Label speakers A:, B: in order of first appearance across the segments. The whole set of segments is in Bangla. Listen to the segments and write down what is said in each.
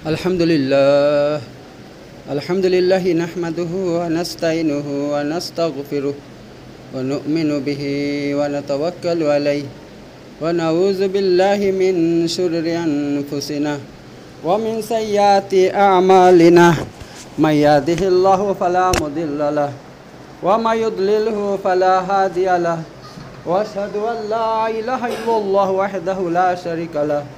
A: अल्हम्दुलिल्लाह अल्हम्दुलिल्लाहि नहमदुहु व नस्तईनुहु व नस्तगफिरुह व नु'मिनु बिही व नतवक्कलु अलैहि व नऊज़ु बिल्लाहि मिन शुर्रि अनफुसिना व मिन सय्यिआति अअमालिना मय यहदिहिल्लाहु फला मुदिल्ल लहु व मय युद्लिलहु फला हादिय लहु व अशहदु अन ला इलाहा इल्लल्लाहु वहदहु ला शरीका लहु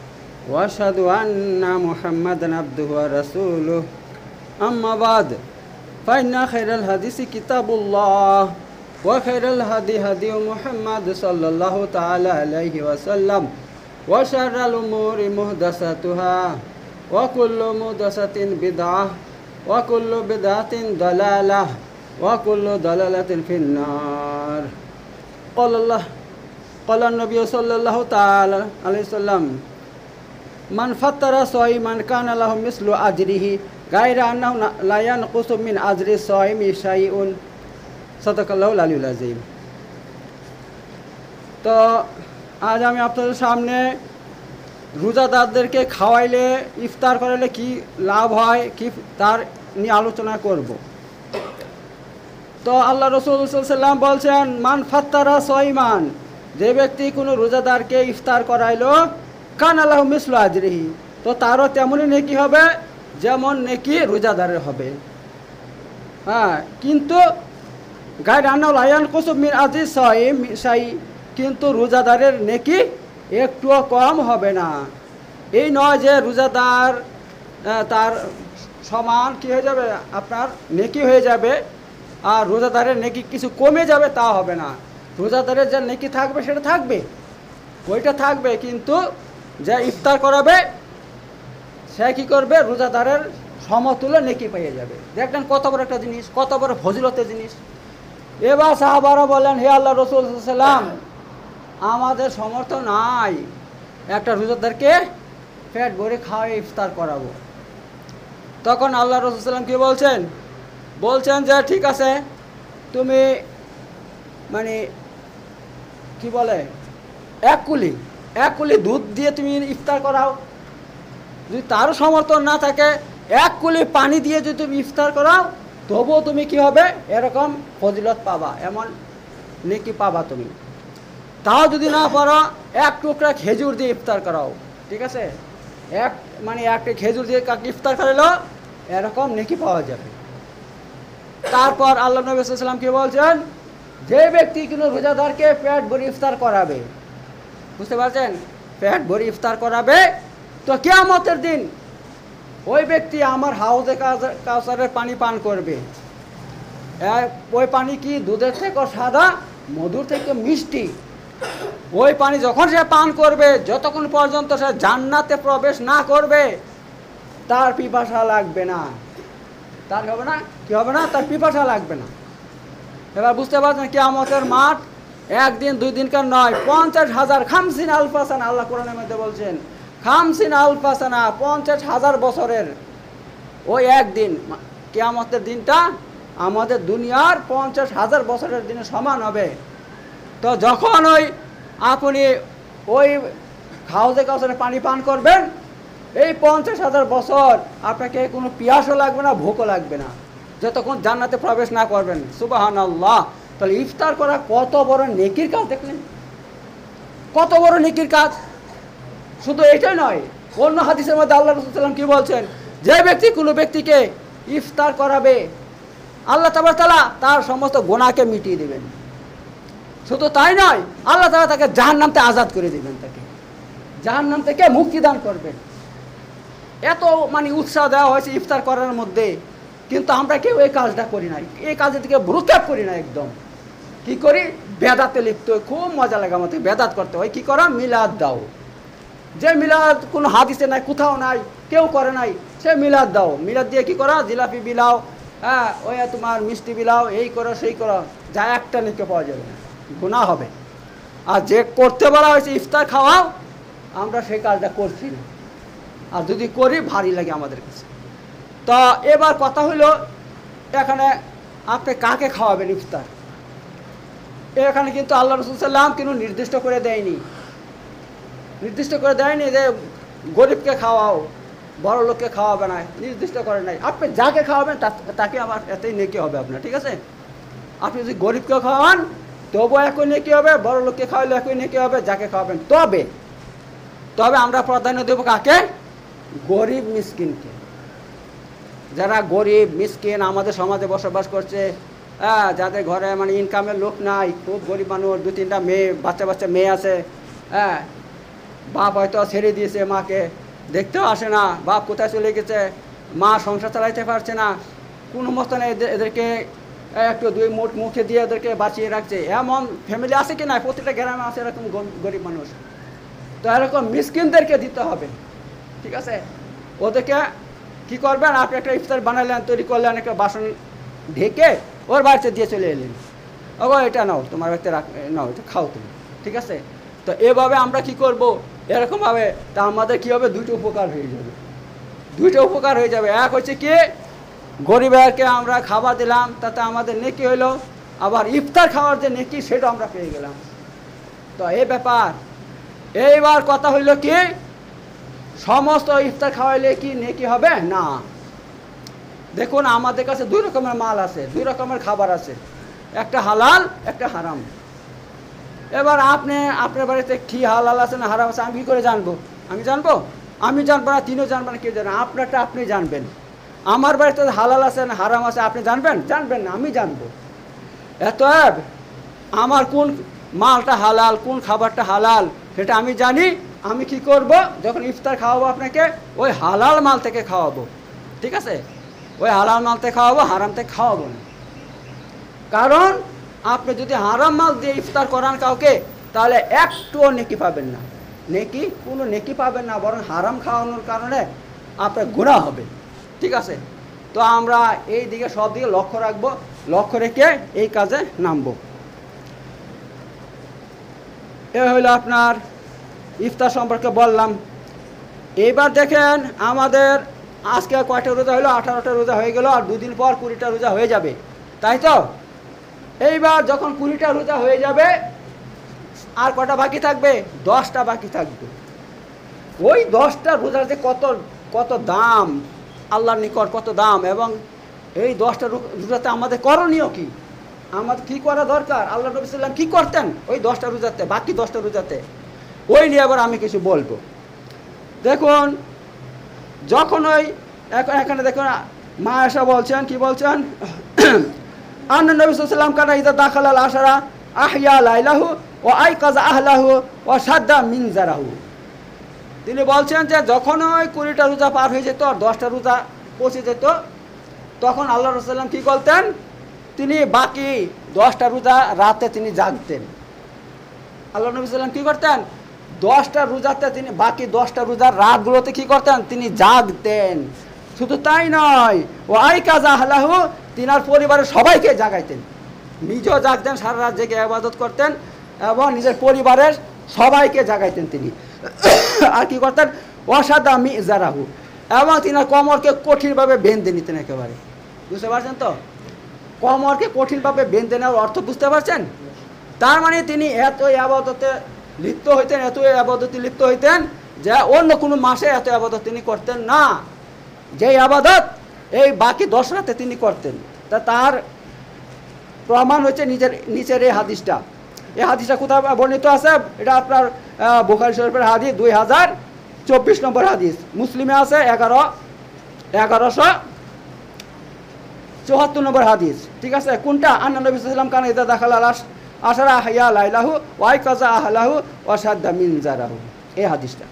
A: वअशहदु अन्ना मुहम्मदन अब्दुहु व रसूलुहु अम्मा बाद फ़इन्ना खैरल हदीसी किताबुल्लाह व खैरल हदी हदी मुहम्मद सल्लल्लाहु तआला अलैहि वसल्लम व शर्रल उमूरि मुहदसतुहा व कुल्लु मुहदसतिन बिदअह व कुल्लु बिदअतिन दलालह व कुल्लु दलालतिन फिन्नार। क़ाल नबी सल्लल्लाहु तआला अलैहि वसल्लम मन फत्तरा साइमन काना लहु मिस्लु अजरिही गायरा अन्नहु ला यनकुसु मिन अजरि साइमि शाइउन। सदक़ल्लाहुल अलियुल अज़ीम। तो आज আমি আপনাদের সামনে রোজাদারদেরকে খাওয়াইলে ইফতার করাইলে কি লাভ হয় কি তার নিয়ে আলোচনা করব। তো আল্লাহ রাসূল সাল্লাল্লাহু আলাইহি ওয়াসাল্লাম বলছেন মান ফাত্তারা সাইমান, যে ব্যক্তি কোনো রোজাদারকে ইফতার করাইলো কানা লাহু মিসলু আজরিহি, তো তারও তেমনই নেকি হবে যেমন নেকি রোজাদারের হবে। হ্যাঁ, কিন্তু গায়ে রান্না লায়ান কুসুব মিন আজি সাইম সাই, কিন্তু রোজাদারের নেকি একটুও কম হবে না। এই নয় যে রোজাদার তার সমান কি হয়ে যাবে, আপনার নেকি হয়ে যাবে, আর রোজাদারের নেকি কিছু কমে যাবে তা হবে না। রোজাদারের যে নেকি থাকবে সেটা থাকবে, ওইটা থাকবে, কিন্তু যে ইফতার করাবে সে কী করবে, রোজাদারের সমতুল্য নেকি পেয়ে যাবে। দেখলেন কত বড় একটা জিনিস, কত বড় ফজিলতের জিনিস। এবার সাহাবারা বলেন হে আল্লাহ রাসূল সাল্লাল্লাহু আলাইহি ওয়াসাল্লাম, আমাদের সামর্থ্য নাই একটা রোজাদারকে পেট ভরে খাওয়াই ইফতার করাবো। তখন আল্লাহ রাসূল সাল্লাল্লাহু আলাইহি ওয়াসাল্লাম কি বলছেন যে ঠিক আছে, তুমি মানে কি বলে এক কুলি দুধ দিয়ে তুমি ইফতার করাও। যদি তারও সমর্থন না থাকে এক কুলি পানি দিয়ে যদি তুমি ইফতার করাও তবুও তুমি কি হবে, এরকম ফজিলত পাবা, এমন নেকি পাবা তুমি। তাও যদি না পারো এক টুকরা খেজুর দিয়ে ইফতার করাও, ঠিক আছে, একটা খেজুর দিয়ে কাকে ইফতার করালো এরকম নেকি পাওয়া যাবে। তারপর আল্লাহ নবী সাল্লাল্লাহু আলাইহি ওয়াসাল্লাম কি বলছেন, যে ব্যক্তি কোনো রোজাদারকে পেট ভরে ইফতার করাবে, বুঝতে পারছেন, পেট ভরে ইফতার করাবে, তো কিয়ামতের দিন ওই ব্যক্তি আমার হাউজে কাউসারের পানি পান করবে। ওই পানি কি দুধের থেকে সাদা, মধুর থেকে মিষ্টি। ওই পানি যখন সে পান করবে, যতক্ষণ পর্যন্ত সে জান্নাতে প্রবেশ না করবে তার পিপাসা লাগবে না। তার হবে না, কি হবে না, তার পিপাসা লাগবে না। এবার বুঝতে পারছেন কিয়ামতের মাঠ একদিন দুই দিনকার নয়, 50,000 খামসিন আলফাসানা, আল্লাহ কোরআনের মধ্যে বলছেন খামসিন আলফাসানা, 50,000 বছরের ওই একদিন কিয়ামতের দিনটা আমাদের দুনিয়ার 50,000 বছরের দিনে সমান হবে। তো যখন আপনি ওই হাউজে কাউসারে পানি পান করবেন, এই 50,000 বছর আপনাকে কোনো পিয়াসও লাগবে না, ভোকও লাগবে না, যতক্ষণ জান্নাতে প্রবেশ না করবেন। সুবহানাল্লাহ। তাহলে ইফতার করা কত বড় নেকির কাজ, দেখলেন কত বড় নেকির কাজ। শুধু এটাই নয়, অন্য হাদিসের মধ্যে আল্লাহ রাসূল সাল্লাল্লাহু আলাইহি ওয়াসাল্লাম কি বলছেন, যে ব্যক্তি কোনো ব্যক্তিকে ইফতার করাবে আল্লাহ তাআলা তার সমস্ত গুনাহকে মিটিয়ে দেবেন। শুধু তাই নয়, আল্লাহ তাআলা তাকে জাহান্নাম থেকে আজাদ করে দেবেন, তাকে জাহান্নাম থেকে মুক্তি দান করবেন। এত উৎসাহ দেওয়া হয়েছে ইফতার করার মধ্যে, কিন্তু আমরা কেউ এই কাজটা করি না, এই কাজের দিকে ভ্রুক্ষেপ করি না। একদম কি করি, বেদাতে লিপ্ত হই। খুব মজা লাগে আমাদের বেদাত করতে হয়। কি করা, মিলাদ দাও। যে মিলাদ কোনো হাদিসে নাই, কোথাও নাই, কেউ করে নাই, সে মিলাদ দাও। মিলাদ দিয়ে কি করা, জিলাপি বিলাও, হ্যাঁ ওই তোমার মিষ্টি বিলাও, এই করো সেই করো, যা একটা নেকি পাওয়া যাবে না, গুনাহ হবে। আর যে করতে বলা হয়েছে ইফতার খাওয়াও, আমরা সেই কাজটা করছি না, আর যদি করি ভারী লাগে আমাদের কাছে। তো এবার কথা হলো, এখানে আপনি কাকে খাওয়াবেন ইফতার, এখানে কিন্তু আল্লাহ রাসূল সাল্লাল্লাহু আলাইহি ওয়াসাল্লাম কিন্তু নির্দিষ্ট করে দেয়নি যে গরিবকে খাওয়াও, বড় লোককে খাওয়াবে না, নির্দিষ্ট করে নাই। আপনি যাকে খাওয়াবেন তাকে আবার এতই নেকি হবে আপনার, ঠিক আছে? আপনি যদি গরিবকে খাওয়ান তবুও একই নেকি হবে, বড় লোককে খাওয়ালে একই নেকি হবে, যাকে খাওয়াবেন। তবে তবে আমরা প্রাধান্য দেবো কাকে? গরিব মিসকিনকে। যারা গরিব মিসকিন আমাদের সমাজে বসবাস করছে, হ্যাঁ, যাদের ঘরে মানে ইনকামের লোক নাই, খুব গরিব মানুষ, 2-3টা মেয়ে, বাচ্চা মেয়ে আছে, হ্যাঁ, বাপ হয়তো ছেড়ে দিয়েছে মাকে, দেখতেও আসে না, বাপ কোথায় চলে গেছে, মা সংসার চালাইতে পারছে না, কোনো মতন এদেরকে একটু 2 মুঠ মুখে দিয়ে এদেরকে বাঁচিয়ে রাখছে। এমন ফ্যামিলি আছে কি না? প্রতিটা গ্রামে আছে এরকম গরিব মানুষ। তো এরকম মিসকিনদেরকে দিতে হবে, ঠিক আছে? ওদেরকে কী করবেন? আপনি একটা ইফতার বানালেন, তৈরি করলেন, একটা বাসন ঢেকে ওর বাড়িতে দিয়ে চলে এলেন, ও এটা নাও, তোমার বাড়িতে নাও, এটা খাও তুমি, ঠিক আছে? তো এভাবে আমরা কি করব? এরকমভাবে তা আমাদের কী হবে? 2টো উপকার হয়ে যাবে, 2টো উপকার হয়ে যাবে। এক হচ্ছে কি, গরিবকে আমরা খাবার দিলাম, তাতে আমাদের নেকি হইলো, আবার ইফতার খাওয়ার যে নেকি সেটা আমরা পেয়ে গেলাম। তো এই ব্যাপার। এইবার কথা হইল কি, সমস্ত ইফতার খাওয়াইলে কি নেকি হবে? না। দেখুন আমাদের কাছে 2 রকমের মাল আছে, 2 রকমের খাবার আছে, একটা হালাল, একটা হারাম। এবার আপনার বাড়িতে কি হালাল আছে না হারাম আছে আমি কী করে জানবো? আমি জানবো? আমি জানবো না, তিনিও জানবো না, কেউ জানবেন? আপনারটা আপনি জানবেন। আমার বাড়িতে হালাল আছে না হারাম আছে আপনি জানবেন? জানবেন না, আমি জানবো। অতএব আমার কোন মালটা হালাল, কোন খাবারটা হালাল সেটা আমি জানি। আমি কি করব? যখন ইফতার খাওয়াবো আপনাকে, ওই হালাল মাল থেকে খাওয়াবো, ঠিক আছে? ওই হালাল মাল থেকে খাওয়াবো, হারাম থেকে খাওয়াবো না। কারণ আপনি যদি হারাম মাল দিয়ে ইফতার করান কাউকে, তাহলে একটুও নেকি পাবেন না, কোনো নেকি পাবেন না, বরং হারাম খাওয়ানোর কারণে আপনার গুনাহ হবে, ঠিক আছে? তো আমরা এই দিকে সব দিকে লক্ষ্য রাখবো, লক্ষ্য রেখে এই কাজে নামবো। এ হইলো আপনার ইফতার সম্পর্কে বললাম। এইবার দেখেন আমাদের আজকে কয়টা রোজা হইলো? 18টা রোজা হয়ে গেল, আর 2 দিন পর 20টা রোজা হয়ে যাবে, তাই তো? এইবার যখন 20টা রোজা হয়ে যাবে, আর কটা বাকি থাকবে? 10টা বাকি থাকবে। ওই 10টা রোজার যে কত দাম আল্লাহর নিকট, কত দাম! এবং এই 10টা রোজাতে আমাদের করণীয় কি, আমাদের কী করা দরকার, আল্লাহ নবী সাল্লাম কী করতেন ওই 10টা রোজাতে, বাকি 10টা রোজাতে, ওই নিয়ে আবার আমি কিছু বলবো। দেখুন যখন ওই এখানে দেখুন মা আয়েশা বলছেন, কি বলছেন? আন্না নবী সাল্লাল্লাহু আলাইহি ওয়াসাল্লাম কানা ইযা দাখালাল আশারা আহইয়া লাইলাহু ওয়া আইকাযা আহলাহু ওয়া শাদ্দা মিনজারাহু। তিনি বলছেন যে যখন ওই 20টা রোজা পার হয়ে যেত আর 10টা রোজা পৌঁছে যেত, তখন আল্লাহ রাসূলুল্লাহ সাল্লাল্লাহু আলাইহি ওয়াসাল্লাম কী করতেন? তিনি বাকি 10টা রোজা রাতে তিনি জাগতেন। আল্লাহ নবী সাল্লাল্লাহু আলাইহি ওয়াসাল্লাম কী করতেন? 10টা রোজাতে তিনি, বাকি 10টা রোজার রাতগুলোতে কী করতেন? তিনি জাগতেন। শুধু তাই নয়, ও আইকাযা আহলাহু, তিনার পরিবারের সবাইকে জাগাইতেন, নিজেও জাগতেন, সারা রাত জেগে ইবাদত করতেন এবং নিজের পরিবারের সবাইকে জাগাইতেন তিনি। আর কি করতেন? ওয়াসাদা মিজারাহু, এবং তিনার কোমরকে কঠিনভাবে বেঁধে নিতেন একেবারে। বুঝতে পারছেন তো? কোমরকে কঠিনভাবে বেঁধে নেওয়ার অর্থ বুঝতে পারছেন? তার মানে তিনি এত আবাদতে লিপ্ত হইতেন যে অন্য কোনো মাসে এত আবাদত তিনি করতেন না, যেই আবাদত এই বাকি 10 রাতে তিনি করতেন। তার প্রমাণ হচ্ছে নিচের এই হাদিসটা। এই হাদিসটা কোথায় বর্ণিত আছে? এটা আপনার বুখারী শরীফের হাদিস, 2024 নম্বর হাদিস। মুসলিমে আছে 1174 নম্বর হাদিস, ঠিক আছে? কোনটা? আন্না নবী সাল্লাল্লাহু আলাইহি ওয়াসাল্লাম কানা ইযা দাখালাল আশারা আহইয়া লাইলাহু ওয়া আইকাযা আহলাহু ওয়া শাদ্দা মিনজারাহু, এই হাদিসটা।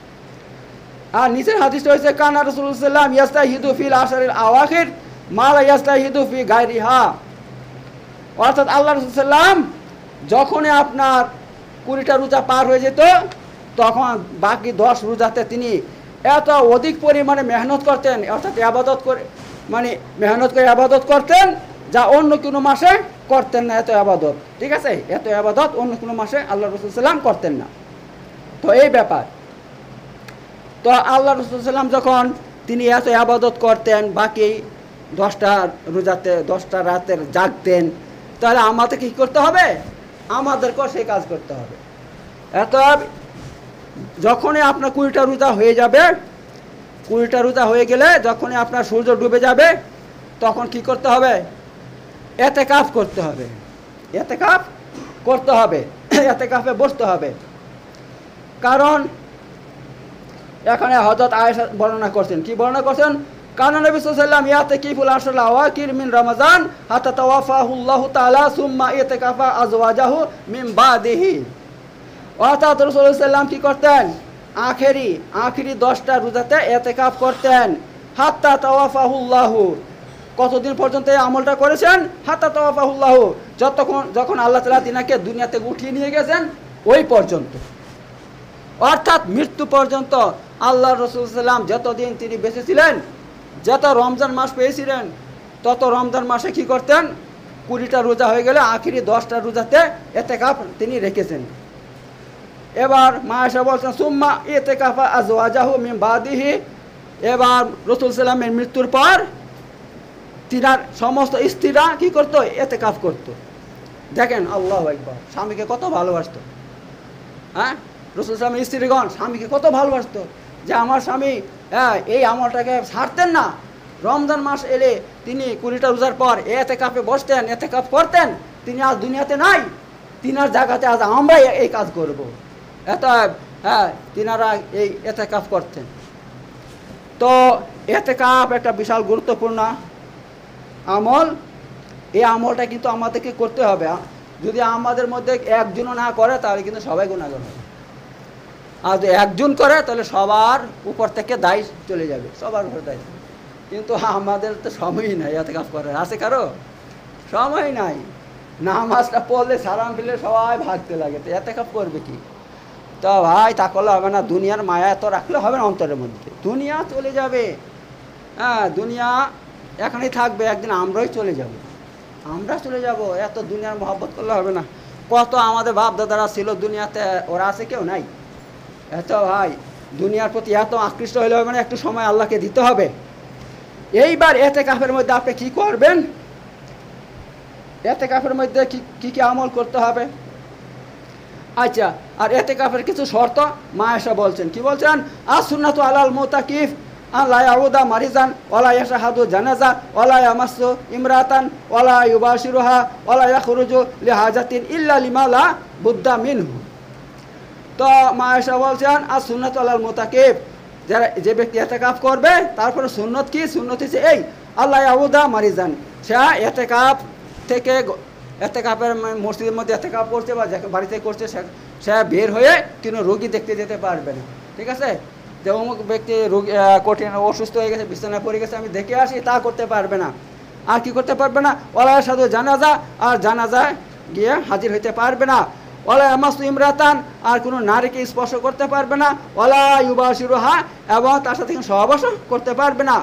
A: আর নিচের হাদিসটা হচ্ছে কানা রাসূলুল্লাহ সাল্লাল্লাহু আলাইহি ওয়াসাল্লাম ইয়াস্তাহিদু ফিল আশরিল আওয়াখির মা লা ইয়াস্তাহিদু ফি গায়রিহা। অর্থাৎ আল্লাহ রাসূল সাল্লাম যখনই আপনার 20টা রোজা পার হয়ে যেত, তখন বাকি 10 রোজাতে তিনি এত অধিক পরিমাণে মেহনত করতেন, অর্থাৎ মেহনত করে আবাদত করতেন, যা অন্য কোনো মাসে করতেন না। এত আবাদত, ঠিক আছে? এত আবাদত অন্য কোনো মাসে আল্লাহ রাসূল সাল্লাম করতেন না। তো এই ব্যাপার। তো আল্লাহ রাসূল সাল্লাম যখন তিনি এত আবাদত করতেন, বাকি 10টা রোজাতে 10টা রাতের জাগতেন, তাহলে আমাদের কী করতে হবে? আমাদেরকেও সেই কাজ করতে হবে। এত যখনই আপনার 20টা রোজা হয়ে যাবে, 20টা রোজা হয়ে গেলে যখনই আপনার সূর্য ডুবে যাবে তখন কি করতে হবে? এতেকাফ করতে হবে। এতেকাফ করতে হবে, এতেকাফে বসতে হবে। কারণ এখানে হযরত আয়েশা বর্ণনা করছেন, কি বর্ণনা করছেন? কারণ নবী সাল্লাল্লাহু আলাইহি ওয়াসাল্লাম ইয়াতাকিফুল আশরাল আওয়াকির মিন রমাজান হাত্তা তাওয়াফাহুল্লাহু তাআলা সুম্মা ইতাকাফা আজওয়াজাহু মিন বাদিহি। অর্থাৎ রাসূলুল্লাহ সাল্লাল্লাহু আলাইহি ওয়াসাল্লাম কি করতেন? আখেরি 10টা রোজাতে ইতিকাফ করতেন। হাত্তা তাওয়াফাহুল্লাহু, কতদিন পর্যন্ত এই আমলটা করেছেন? হাত্তা তাওয়াফাহুল্লাহু, যখন আল্লাহ তাআলা তিনাকে দুনিয়া থেকে উঠিয়ে নিয়ে গেছেন ওই পর্যন্ত। অর্থাৎ মৃত্যু পর্যন্ত আল্লাহ রাসূল সাল্লাল্লাহু আলাইহি ওয়াসাল্লাম যতদিন তিনি বেঁচে ছিলেন, যত রমজান মাস পেয়েছিলেন, তত রমজান মাসে কি করতেন? 20টা রোজা হয়ে গেলে আখেরি 10টা রোজাতে ইতিকাফ তিনি রেখেছেন। এবার মা আয়েশা বলছেন সুম্মা ইতিকাফা আজওয়াজাহু মিন বাদিহি। এবার রাসূল সাল্লামের মৃত্যুর পর তিনার সমস্ত স্ত্রীরা কি করতো? ইতিকাফ করতো। দেখেন আল্লাহু আকবার, স্বামীকে কত ভালোবাসতো। হ্যাঁ, রাসূল সাল্লামের স্ত্রীগণ স্বামীকে কত ভালোবাসতো যে আমার স্বামী এই আমলটাকে ছাড়তেন না। রমজান মাস এলে তিনি 20টা রোজার পর ইতিকাফে বসতেন, ইতিকাফ করতেন। তিনি আজ দুনিয়াতে নাই, তিনার জায়গাতে আজ আমরাই এই কাজ করব। তিনারা এই ইতিকাফ করতেন। তো ইতিকাফ একটা বিশাল গুরুত্বপূর্ণ আমল। এই আমলটা কিন্তু আমাদেরকে করতে হবে। যদি আমাদের মধ্যে একজনও না করে তাহলে কিন্তু সবাই গুনাহগার হবে। আর যদি একজন করে তাহলে সবার উপর থেকে দায় চলে যাবে, সবার উপর দায়। কিন্তু আমাদের তো সময়ই নাই ইতিকাফ করার। আছে কারো? সময় নাই। নামাজটা পড়লে সালাম ফেললে সবাই ভাগতে লাগে, তো ইতিকাফ করবে কি? তো ভাই তা করলে হবে না। দুনিয়ার মায়া এত রাখলে হবে না অন্তরের মধ্যে। দুনিয়া চলে যাবে, দুনিয়া এখানেই থাকবে, একদিন আমরাই চলে যাব। আমরা চলে যাব, এত দুনিয়ার মহব্বত করলে হবে না। কত আমাদের বাপ দাদারা ছিল দুনিয়াতে, ওরা আছে? কেউ নাই। এত ভাই দুনিয়ার প্রতি এত আকৃষ্ট হলে হবে না, একটু সময় আল্লাহকে দিতে হবে। এইবার ইতিকাফের মধ্যে আপনি কি করবেন? ইতিকাফের মধ্যে কি কি আমল করতে হবে? আচ্ছা, আর ইতিকাফের কিছু শর্ত মা আয়েশা বলছেন, কি বলছেন? as-sunnatu alal mu'takif an la ya'uda marizan wala yashhadu janaza wala yamassu imratan wala yubashiruha wala yakhruju li hajatin illa lima la budda minhu। তো মা আয়েশা বলছেন as-sunnatu alal mu'takif, যে ব্যক্তি ইতিকাফ করবে তারপরে সুন্নত কি? সুন্নত হচ্ছে এই আল্লা ইয়াউদা মারিজান, সে ইতিকাফ থেকে ইতিকাফের মসজিদের মধ্যে ইতিকাফ করছে বা বাড়িতে করছে, সে বের হয়ে কোনো রোগী দেখতে যেতে পারবে না। ঠিক আছে? যে অমুক ব্যক্তি রোগী কঠিন অসুস্থ হয়ে গেছে, বিছানায় পড়ে গেছে, আমি দেখে আসি, তা করতে পারবে না। আর কি করতে পারবে না? ওলা সাধু জানাজা, আর জানাজায় গিয়ে হাজির হইতে পারবে না। ওলা ইয়ামাসু ইমরাতান, আর কোনো নারীকে স্পর্শ করতে পারবে না। ওলা ইউবাশিরুহা, এবং তার সাথে সহবাস করতে পারবে না।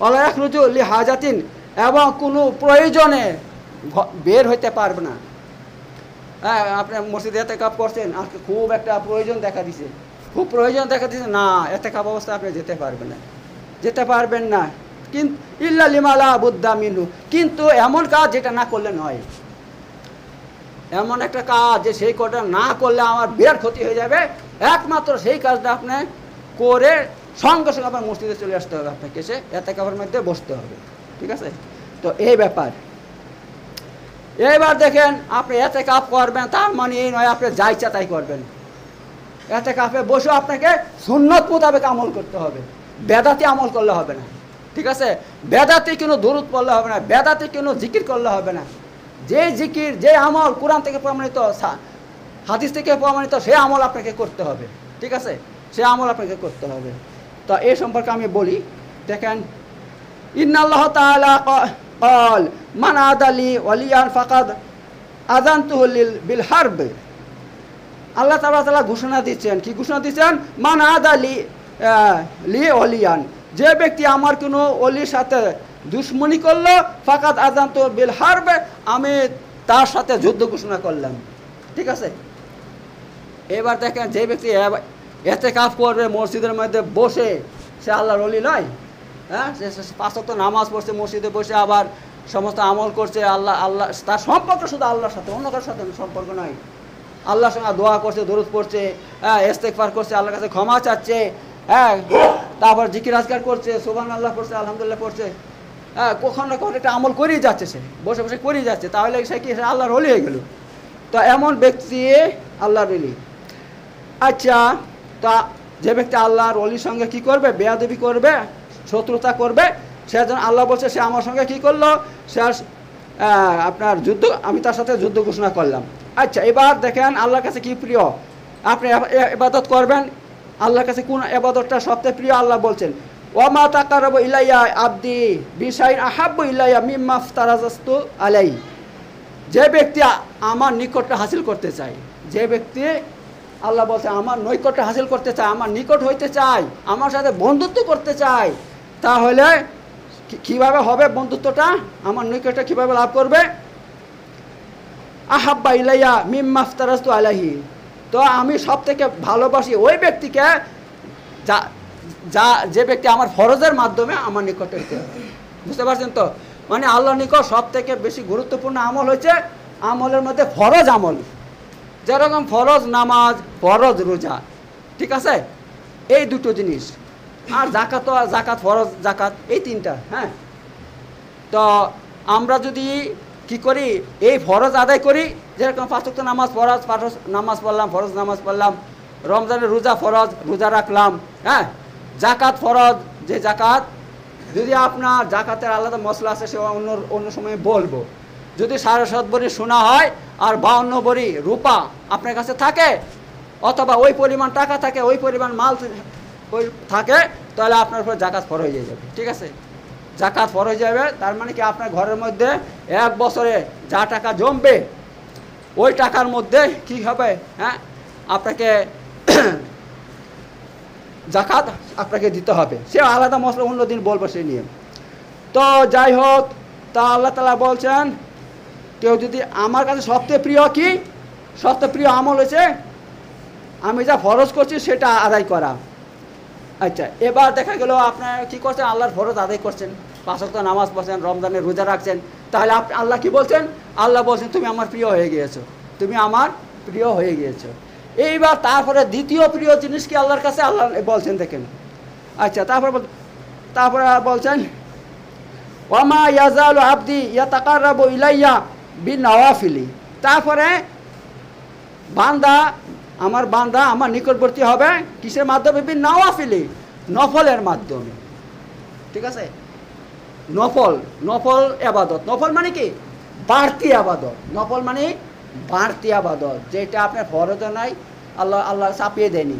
A: ওলা ইয়াখরুজু লি হাজাতিন, এবং কোনো প্রয়োজনে বের হইতে পারবে না। আপনি মসজিদে ইতিকাফ করছেন, আজকে খুব একটা প্রয়োজন দেখা দিছে, খুব প্রয়োজন দেখা দিছে, না ইতিকাফ অবস্থায় আপনি যেতে পারবেন না, যেতে পারবেন না। কিন্তু ইল্লা লিমা লা বুদ্দা মিনহু, কিন্তু এমন কাজ যেটা না করলে নয়। এমন একটা কাজ যে সেই কাজটা না করলে আমার বিরাট ক্ষতি হয়ে যাবে, একমাত্র সেই কাজটা আপনি করে সঙ্গে সঙ্গে আপনার মসজিদে চলে আসতে হবে, আপনাকে এসে ইতিকাফের মধ্যে বসতে হবে। ঠিক আছে? তো এই ব্যাপার। এইবার দেখেন, আপনি ইতিকাফ করবেন তার মানে এই নয় আপনি যা ইচ্ছা তাই করবেন। ইতিকাফে বসে আপনাকে সুন্নত মোতাবেক আমল করতে হবে, বেদাতি আমল করলে হবে না। ঠিক আছে? বেদাতি কোনো দরুদ পড়লে হবে না, বেদাতি কোনো জিকির করলে হবে না। যে জিকির, যে আমল কোরআন থেকে প্রমাণিত, হাদিস থেকে প্রমাণিত, সে আমল আপনাকে করতে হবে। ঠিক আছে? সে আমল আপনাকে করতে হবে। তো এই সম্পর্কে আমি বলি, দেখেন, ইন্নাল্লাহ তাআলা قال من عادى لي وليا فقد আযানতুহু বিল হারব। আল্লাহ তাআলা ঘোষণা দিচ্ছেন, কি ঘোষণা দিচ্ছেন? মান আদা লি ওলিয়ান, যে ব্যক্তি আমার কোনো ওলির সাথে দুশমনি করলো, ফাকাদ আযানতুহু বিল হারব, আমি তার সাথে যুদ্ধ ঘোষণা করলাম। ঠিক আছে? এবার দেখেন, যে ব্যক্তি ইতিকাফ করবে মসজিদের মধ্যে বসে, সে আল্লাহর ওলি নয়। হ্যাঁ, সে 5 ওয়াক্ত নামাজ পড়ছে, মসজিদে বসে আবার সমস্ত আমল করছে, আল্লাহ তার সম্পর্ক শুধু আল্লাহর সাথে, অন্য কারোর সাথে সম্পর্ক নয়। আল্লাহর সঙ্গে দোয়া করছে, দরুদ পড়ছে, ইস্তেগফার করছে, আল্লাহর কাছে ক্ষমা চাচ্ছে, তারপর জিকির আজকার করছে, সুবহানাল্লাহ পড়ছে, আলহামদুলিল্লাহ পড়ছে, হ্যাঁ, কখনো না কখনো একটা আমল করেই যাচ্ছে, সে বসে বসে করেই যাচ্ছে, তাহলে সে কি সে আল্লাহর ওলি হয়ে গেল? তো এমন ব্যক্তি আল্লাহর ওলি। আচ্ছা, তা যে ব্যক্তি আল্লাহর ওলির সঙ্গে কি করবে? বেয়াদবি করবে, শত্রুতা করবে, সে যেন আল্লাহ বলছে সে আমার সঙ্গে কি করলো? সে আপনার যুদ্ধ, আমি তার সাথে যুদ্ধ ঘোষণা করলাম। আচ্ছা, এবার দেখেন আল্লাহর কাছে কি প্রিয়। আপনি ইবাদত করবেন, আল্লাহর কাছে কোন ইবাদতটা সবচেয়ে প্রিয়? আল্লাহ বলছেন ওয়ামা তাকাররাবু ইলাইয়া আবদি বিশাইইন আহাব্বু ইলাইয়া মিম্মা আফতারাজতু আলাই। যে ব্যক্তি আমার নিকটটা হাসিল করতে চায়, যে ব্যক্তি আল্লাহ বলছে আমার নৈকট্য হাসিল করতে চায়, আমার নিকট হইতে চায়, আমার সাথে বন্ধুত্ব করতে চায়, তাহলে কিভাবে হবে বন্ধুত্বটা? আমার নিকটটা কিভাবে লাভ করবে? আহাব্বা ইলাইয়া মিম্মা আফতারাজতু আলাইহি। তো আমি সব থেকে ভালোবাসি ওই ব্যক্তিকে যে ব্যক্তি আমার ফরজের মাধ্যমে আমার নিকটে হইতে হবে। বুঝতে পারছেন তো? মানে আল্লাহর নিকট সব থেকে বেশি গুরুত্বপূর্ণ আমল হচ্ছে আমলের মধ্যে ফরজ আমল, যেরকম ফরজ নামাজ, ফরজ রোজা, ঠিক আছে, এই দুটো জিনিস। আর জাকাত, জাকাত ফরজ জাকাত, এই তিনটা। হ্যাঁ, তো আমরা যদি কি করি, এই ফরজ আদায় করি, যেরকম 5 ওয়াক্ত নামাজ ফরজ, নামাজ পড়লাম, ফরজ নামাজ পড়লাম, রমজানের রোজা ফরজ, রোজা রাখলাম, হ্যাঁ, জাকাত ফরজ, যে জাকাত, যদি আপনার জাকাতের আলাদা মশলা আছে সে অন্য সময় বলবো, যদি 7.5 ভরি সোনা হয় আর 52 ভরি রূপা আপনার কাছে থাকে, অথবা ওই পরিমাণ টাকা থাকে, ওই পরিমাণ মাল থাকে, তাহলে আপনার উপর জাকাত ফরজ হয়ে যাবে। ঠিক আছে, জাকাত ফরজ হয়ে যাবে। তার মানে কি আপনার ঘরের মধ্যে 1 বছরে যা টাকা জমবে ওই টাকার মধ্যে কি হবে? হ্যাঁ, আপনাকে জাকাত আপনাকে দিতে হবে। সে আলাদা মশলা অন্যদিন বলবো সেই নিয়ে। তো যাই হোক, তা আল্লাহ তাআলা বলছেন কেউ যদি আমার কাছে সবচেয়ে প্রিয় কি? সবচেয়ে প্রিয় আমল হয়েছে আমি যা ফরজ করছি সেটা আদায় করা। আচ্ছা, এবার দেখা গেল আপনার কি করছেন? আল্লাহর ফরজ আদায় করছেন, 5 ওয়াক্ত নামাজ পড়ছেন, রমজানের রোজা রাখছেন, তাহলে আল্লাহ কি বলছেন? আল্লাহ বলছেন তুমি আমার প্রিয় হয়ে গিয়েছো, তুমি আমার প্রিয় হয়ে গিয়েছো। এইবার তারপরে দ্বিতীয় প্রিয় জিনিস কি আল্লাহর কাছে? আল্লাহ বলছেন দেখেন। আচ্ছা, তারপরে বলছেন ওয়ামা ইয়াজালু আবদি ইয়াতাকাররাবু ইলাইয়া বিনওয়াফিলি। তারপরে বান্দা আমার নিকটবর্তী হবে কিসের মাধ্যমে? বিনওয়াফিলি, নফলের মাধ্যমে। ঠিক আছে, নফল ইবাদত। নফল মানে কি? বাড়তি ইবাদত। নফল মানে বাড়তি ইবাদত, যেটা আপনার ফরজ নাই, আল্লাহ চাপিয়ে দেয়নি।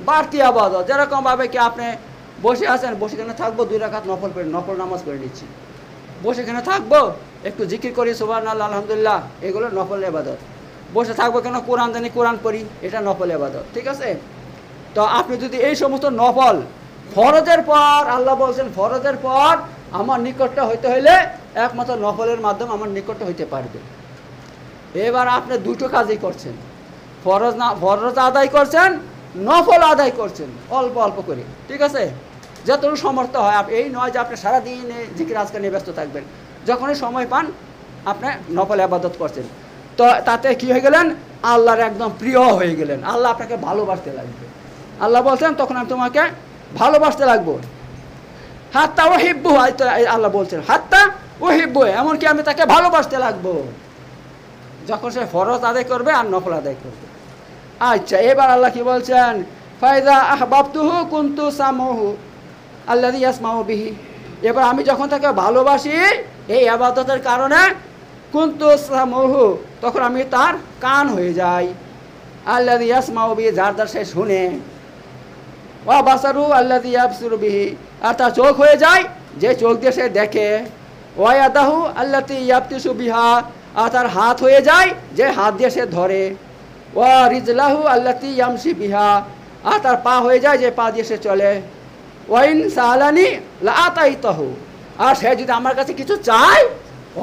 A: বাড়তি ইবাদত যেরকম ভাবে কি আপনি বসে আছেন, বসে এখানে থাকবো, 2 রাকাত নফল নামাজ পড়ে নিচ্ছি, বসে এখানে থাকবো, একটু জিকির করি, সুবহানাল্লাহ, আলহামদুলিল্লাহ, এগুলো নফল ইবাদত। বসে থাকবো কেন? কোরআন জানি, কোরআন পড়ি, এটা নফল ইবাদত। ঠিক আছে, তো আপনি যদি এই সমস্ত নফল ফরজের পর, আল্লাহ বলছেন ফরজের পর আমার নিকটটা হইতে হইলে একমাত্র নফলের মাধ্যমে আমার নিকটটা হইতে পারবে। এবার আপনি দুটো কাজই করছেন, ফরজ আদায় করছেন, নফল আদায় করছেন অল্প অল্প করে। ঠিক আছে, যতটুকু সমর্থ হয়। এই নয় যে আপনি সারাদিন জিকির আজকাল নিয়ে ব্যস্ত থাকবেন, যখনই সময় পান আপনি নফল ইবাদত করছেন, তো তাতে কি হয়ে গেলেন? আল্লাহর একদম প্রিয় হয়ে গেলেন, আল্লাহ আপনাকে ভালোবাসতে লাগবে। আল্লাহ বলছেন তখন আমি তোমাকে ভালোবাসতে লাগবো। হাত্তা ওহিব্বু, আল্লাহ বলছেন হাত্তা ওহিব্বু, এমনকি আমি তাকে ভালোবাসতে লাগবো যখন সে ফরজ আদায় করবে আর নফল আদায় করবে। আচ্ছা, এবার আল্লাহ কি বলছেন? ফাইদা আহবাবতুহু কুনতু সামুহু আল্লাযী ইয়াসমাউ বিহি। এবার আমি যখন তাকে ভালোবাসি এই ইবাদতের কারণে, কুনতু সামুহু, তখন আমি তার কান হয়ে যাই, আল্লাযী ইয়াসমাউ বিহি, যার দ্বারা সে শুনে, ওয়া বাসারু আল্লাযী ইয়াবসিরু বিহি, আর তার চোখ হয়ে যায় যে চোখ দিয়ে সে দেখে, ওয়া ইয়াদাহু আল্লাতী ইয়াবতিসু বিহা, আর তার হাত হয়ে যায় যে হাত দিয়ে সে ধরে, ওয়া রিজলাহু আল্লাতী ইয়ামশি বিহা, আর তার পা হয়ে যায় যে পা দিয়ে সে চলে, ওয়াইন সালানি লা আতাইতাহু, আর সে যদি আমার কাছে কিছু চায়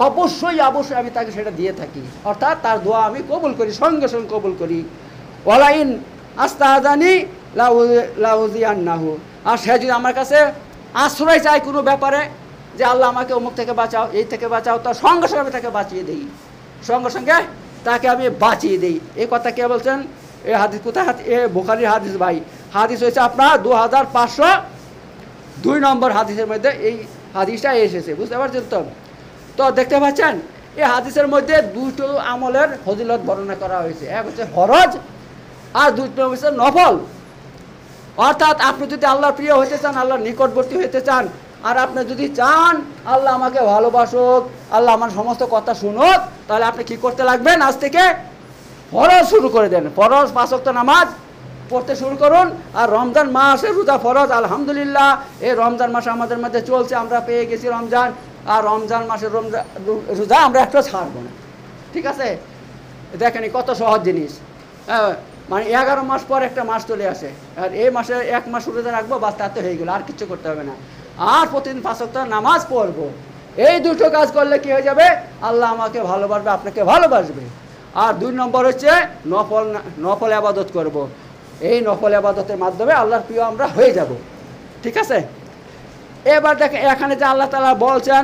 A: অবশ্যই আমি তাকে সেটা দিয়ে থাকি, অর্থাৎ তার দোয়া আমি কবুল করি, সঙ্গে সঙ্গে কবুল করি। ওয়ালাইন আস্তাজানি লাউজিয়ান্নাহু, আর সে যদি আমার কাছে আশ্রয় চায় কোনো ব্যাপারে, যে আল্লাহ আমাকে অমুক থেকে বাঁচাও, এই থেকে বাঁচাও, তার সঙ্গে সঙ্গে আমি তাকে বাঁচিয়ে দিই, সঙ্গে সঙ্গে তাকে আমি বাঁচিয়ে দিই। এই কথা কে বলছেন? এই হাদিস কোথায়? এ বুখারীর হাদিস ভাই। হাদিস হয়েছে আপনার 2500 2 নম্বর হাদিসের মধ্যে এই হাদিসটা এসেছে, বুঝতে পারছেন তো? তো দেখতে পাচ্ছেন এই হাদিসের মধ্যে 2টো আমলের ফজিলত বর্ণনা করা হয়েছে, এক হচ্ছে ফরজ আর 2টো হচ্ছে নফল। অর্থাৎ আপনি যদি আল্লাহর প্রিয় হতে চান, আল্লাহর নিকটবর্তী হতে চান, আর আপনি যদি চান আল্লাহ আমাকে ভালোবাসুক, আল্লাহ আমার সমস্ত কথা শুনুক, তাহলে আপনি কি করতে লাগবেন? আজ থেকে ফরজ শুরু করে দেন, ফরজ 5 ওয়াক্ত নামাজ পড়তে শুরু করুন। আর রমজান মাসে রোজা ফরজ, আলহামদুলিল্লাহ এই রমজান মাসে আমাদের মধ্যে চলছে, আমরা পেয়ে গেছি রমজান। আর রমজান মাসের রোজা আমরা একটা ছাড়বো না, ঠিক আছে? দেখেনি কত সহজ জিনিস, মানে 11 মাস পর একটা মাস চলে আসে, আর এই মাসে 1 মাস রোজা রাখবো, বাস তাতে হয়ে গেলো, আর কিছু করতে হবে না। আর প্রতিদিন 5 ওয়াক্ত নামাজ পড়বো। এই 2টো কাজ করলে কি হয়ে যাবে? আল্লাহ আমাকে ভালোবাসবে, আপনাকে ভালোবাসবে। আর 2 নম্বর হচ্ছে নফল আবাদত করব। এই নফল আবাদতের মাধ্যমে আল্লাহর প্রিয় আমরা হয়ে যাব, ঠিক আছে? এবার দেখেন এখানে যে আল্লাহ তাআলা বলছেন,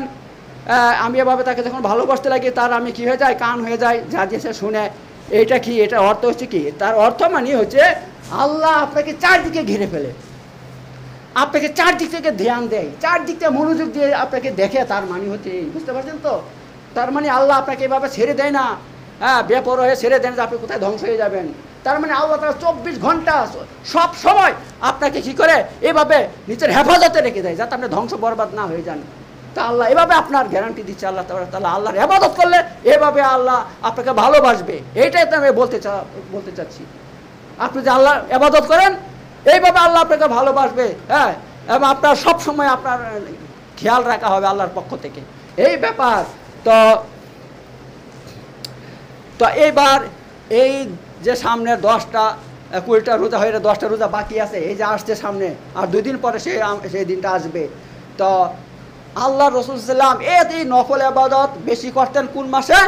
A: আমি এভাবে তাকে যখন ভালোবাসতে লাগি, তার আমি কি হয়ে যায়? কান হয়ে যায়, যা দিয়েছে শুনে। এইটা কি? এটা অর্থ হচ্ছে কি? তার অর্থ মানে হচ্ছে আল্লাহ আপনাকে চারদিকে ঘিরে ফেলে, আপনাকে চারদিক থেকে ধ্যান দেয়, চারদিক থেকে মনোযোগ দিয়ে আপনাকে দেখে, তার মানে হচ্ছে এই, বুঝতে পারছেন তো? তার মানে আল্লাহ আপনাকে এভাবে ছেড়ে দেয় না, বেপরোয়া হয়ে ছেড়ে দেন যে আপনি কোথায় ধ্বংস হয়ে যাবেন। তার মানে আল্লাহ তাআলা 24 ঘন্টা সব সময় আপনাকে কি করে? এভাবে নিজের হেফাজতে রেখে দেয়, যাতে আপনি ধ্বংস বরবাদ না হয়ে যান। তা আল্লাহ এভাবে আপনার গ্যারান্টি দিচ্ছে, আল্লাহ তাআলা আল্লাহর ইবাদত করলে এভাবে আল্লাহ আপনাকে ভালোবাসবে। এইটাই তো আমি বলতে চাচ্ছি। আপনি যে আল্লাহর ইবাদত করেন, এইভাবে আল্লাহ আপনাকে ভালোবাসবে, এবং আপনার সব সময় আপনার খেয়াল রাখা হবে আল্লাহর পক্ষ থেকে, এই ব্যাপার। তো এইবার এই যে সামনে 10টা 20টা রোজা হয়ে 10টা রোজা বাকি আছে, এই যে আসছে সামনে, আর 2 দিন পরে সেই দিনটা আসবে। তো আল্লাহ রাসূল সাল্লাল্লাহু আলাইহি ওয়াসাল্লাম এই নফল ইবাদত বেশি করতেন কোন মাসে,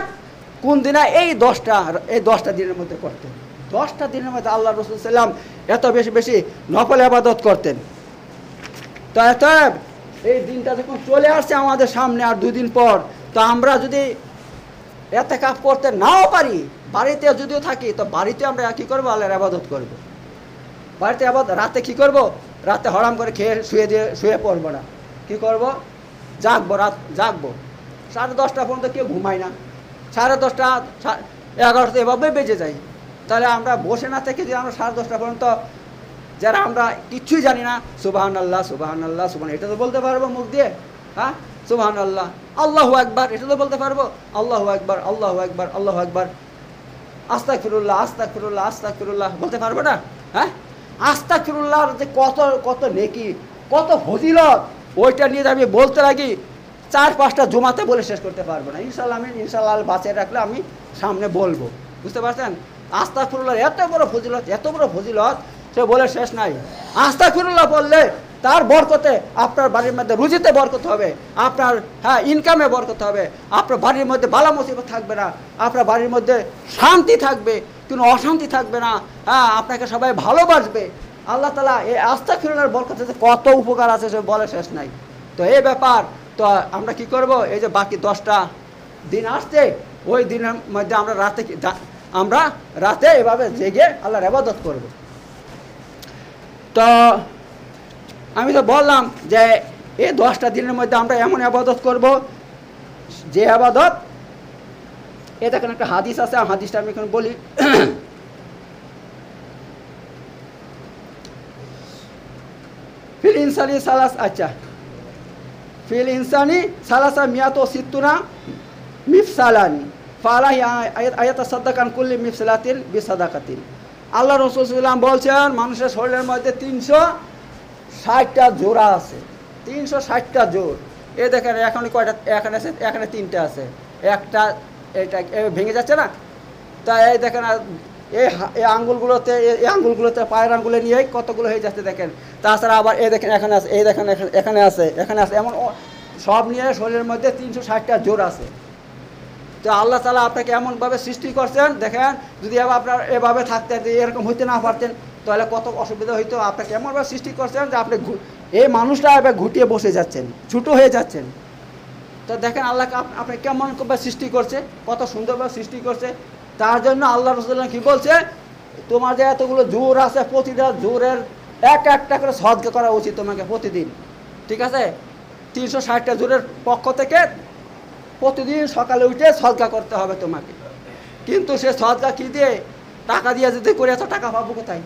A: কোন দিনে? এই 10টা দিনের মধ্যে করতেন। 10টা দিনের মধ্যে আল্লাহ রাসূল সাল্লাল্লাহু আলাইহি ওয়াসাল্লাম এত বেশি নফল ইবাদত করতেন। তো এই দিনটা যখন চলে আসছে আমাদের সামনে আর 2 দিন পর, তো আমরা যদি ইতিকাফ করতে নাও পারি, বাড়িতে যদিও থাকি, তো বাড়িতে আমরা কী করবো? আল্লাহর ইবাদত করব। বাড়িতে রাতে কী করব? রাতে হরাম করে খেয়ে শুয়ে পড়বো না, কী করব? রাত জাগবো। 10:30 পর্যন্ত কেউ ঘুমায় না, 10:30 11টা এভাবে বেজে যায়। তাহলে আমরা বসে না থেকে যদি আমরা 10:30 পর্যন্ত, যারা আমরা কিচ্ছুই জানি না, সুবহানাল্লাহ সুবহানাল্লাহ সুবহান, এটা তো বলতে পারবো মুখ দিয়ে, সুবহানাল্লাহ, আল্লাহু আকবার, এটা তো বলতে পারবো, আল্লাহু আকবার আল্লাহু আকবার আল্লাহু আকবার, আস্তাগফিরুল্লাহ আস্তাগফিরুল্লাহ আস্তাগফিরুল্লাহ বলতে পারবো না? আস্তাগফিরুল্লাহর যে কত নেকি, কত ফজিলত, ওইটা নিয়ে আমি বলতে লাগি 4-5টা জুমাতে বলে শেষ করতে পারবো না। ইনশাআল্লাহ বাঁচিয়ে রাখলে আমি সামনে বলবো, বুঝতে পারছেন? আস্তাগফিরুল্লাহ এত বড় ফজিলত সে বলে শেষ নাই। আস্তাগফিরুল্লাহ বললে তার বরকতে আপনার বাড়ির মধ্যে রুজিতে বরকত হবে, আপনার ইনকামে বরকত হবে, আপনার বাড়ির মধ্যে বালা মুসিবত থাকবে না, আপনার বাড়ির মধ্যে শান্তি থাকবে, কোনো অশান্তি থাকবে না, আপনাকে সবাই ভালোবাসবে। আল্লাহ তাআলা এই আস্তাগফিরুল্লাহর বরকতে কত উপকার আছে সে বলে শেষ নাই। তো এই ব্যাপার, তো আমরা কি করব? এই যে বাকি 10টা দিন আসছে, ওই দিনের মধ্যে আমরা রাতে এভাবে জেগে আল্লাহর ইবাদত করব। তো আমি তো বললাম যে এই 10টা দিনের মধ্যে আমরা এমন ইবাদত করব, যে ইবাদত, এটা দেখেন একটা হাদিস আছে, হাদিসটা আমি এখন বলি। ফিল ইনসানি সালাসা মিয়াতো সিত্তুনা মিফসালান ফালাহি আয়াতাসাদ্দাকান কুল্লি মিফসালাতিন বিসাদাকাতিন। আল্লাহ রাসূল সাল্লাল্লাহু আলাইহি ওয়াসাল্লাম বলছেন, মানুষের শরীরের মধ্যে 360টা জোড়া আছে, 360টা জোড়। এই দেখেন এখন কয়টা? এখানে 3টে আছে, একটা এটা ভেঙে যাচ্ছে না? তা এই দেখেন এই আঙ্গুলগুলোতে পায়ের আঙ্গুলে নিয়ে কতগুলো হয়ে যাচ্ছে দেখেন। তাছাড়া আবার এই দেখেন এখানে আছে, এই দেখেন এখানে আছে, এমন সব নিয়ে শরীরের মধ্যে 360টা জোড় আছে। তো আল্লাহ তাআলা আপনাকে এমনভাবে সৃষ্টি করছেন, দেখেন যদি আপনার এভাবে থাকতেন, এরকম হইতে না পারতেন, তাহলে কত অসুবিধা হইতো। আপনাকে এমনভাবে সৃষ্টি করছেন যে আপনি এই মানুষটা এবার ঘুটিয়ে বসে যাচ্ছেন, ছোটো হয়ে যাচ্ছেন। তো দেখেন আল্লাহকে আপনি কেমনভাবে সৃষ্টি করছে, কত সুন্দরভাবে সৃষ্টি করছে। তার জন্য আল্লাহ রাসূল কি বলছে? তোমার যে এতগুলো জোর আছে, প্রতিটা জোরের একটা করে সদকা করা উচিত তোমাকে প্রতিদিন। ঠিক আছে, 360টা জোরের পক্ষ থেকে প্রতিদিন সকালে উঠে সদকা করতে হবে তোমাকে। কিন্তু সে সদকা কী দিয়ে, টাকা দিয়ে যদি করে এত টাকা পাবো কোথায়?